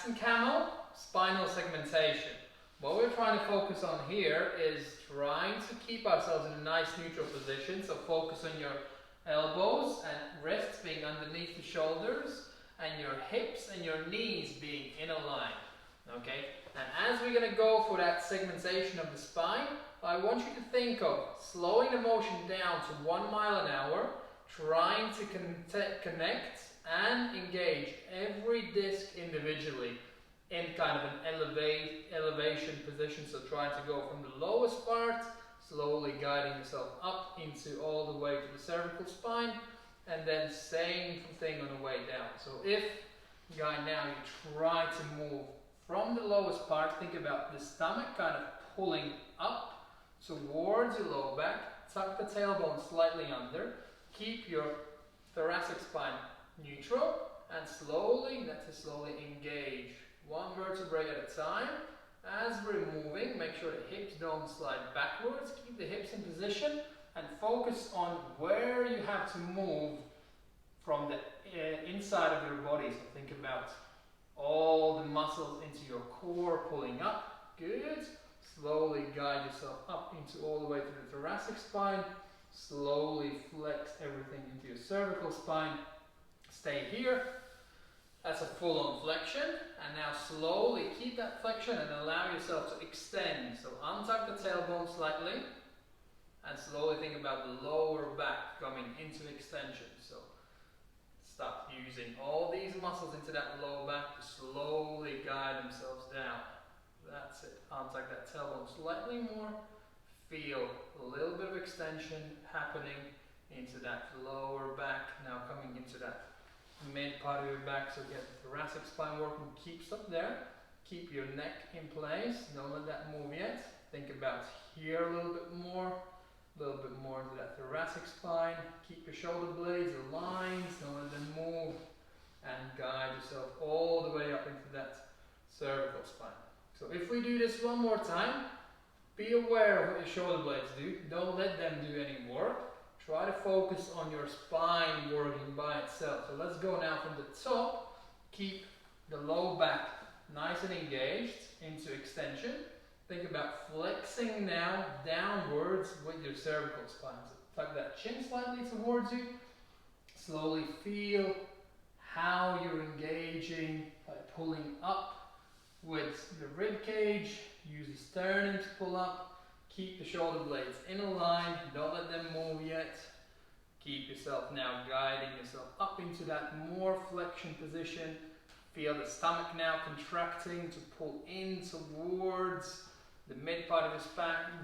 and camel, spinal segmentation. What we're trying to focus on here is trying to keep ourselves in a nice neutral position. So focus on your elbows and wrists being underneath the shoulders, and your hips and your knees being in a line. Okay? And as we're going to go for that segmentation of the spine, I want you to think of slowing the motion down to 1 mile an hour, trying to connect and engage every disc individually in kind of an elevation position. So trying to go from the lowest part, slowly guiding yourself up into all the way to the cervical spine, and then same thing on the way down. So if, guy, now you try to move from the lowest part, think about the stomach kind of pulling up towards your lower back, tuck the tailbone slightly under, keep your thoracic spine neutral, and slowly engage one vertebrae at a time. As we're moving, make sure the hips don't slide backwards, keep the hips in position, and focus on where you have to move from the inside of your body. So think about all the muscles into your core pulling up. Good. Slowly guide yourself up into all the way to the thoracic spine. Slowly flex everything into your cervical spine. Stay here. That's a full-on flexion. And now slowly keep that flexion and allow yourself to extend. So untuck the tailbone slightly. And slowly think about the lower back coming into extension. So start using all these muscles into that lower back to slowly guide themselves down. That's it. Untuck that tailbone slightly more. Feel a little bit of extension happening into that lower back. Now coming into that mid part of your back. So get the thoracic spine working. Keep up there. Keep your neck in place. Don't let that move yet. Think about here a little bit more. A little bit more into that thoracic spine. Keep your shoulder blades aligned. Don't let them move. And guide yourself all the way up into that cervical spine. So if we do this one more time, be aware of what your shoulder blades do. Don't let them do any work. Try to focus on your spine working by itself. So let's go now from the top. Keep the low back nice and engaged into extension. Think about flexing now downwards with your cervical spine. So tuck that chin slightly towards you. Slowly feel how you're engaging by pulling up with the rib cage. Use the sternum to pull up. Keep the shoulder blades in a line. Don't let them move yet. Keep yourself now guiding yourself up into that more flexion position. Feel the stomach now contracting to pull in towards the mid part of his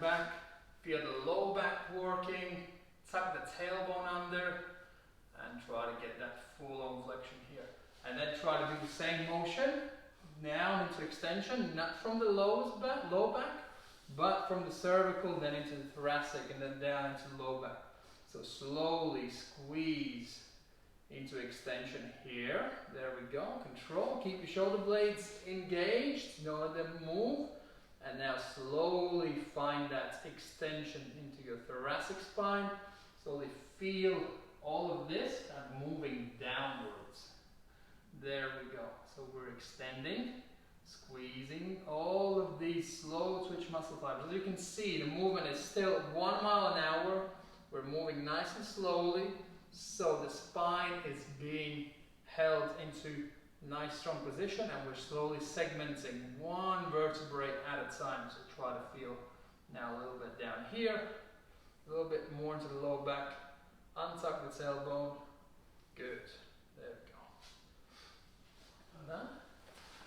back. Feel the low back working. Tuck the tailbone under and try to get that full-on flexion here. And then try to do the same motion down into extension, not from the low back, but from the cervical, then into the thoracic, and then down into the low back. So slowly squeeze into extension here. There we go. Control. Keep your shoulder blades engaged. Don't let them move. And now slowly find that extension into your thoracic spine. Slowly feel all of this and moving downwards. There we go. So we're extending, squeezing all of these slow twitch muscle fibers. As you can see, the movement is still 1 mile an hour. We're moving nice and slowly. So the spine is being held into nice strong position, and we're slowly segmenting one vertebrae at a time. So try to feel now a little bit down here, a little bit more into the lower back. Untuck the tailbone.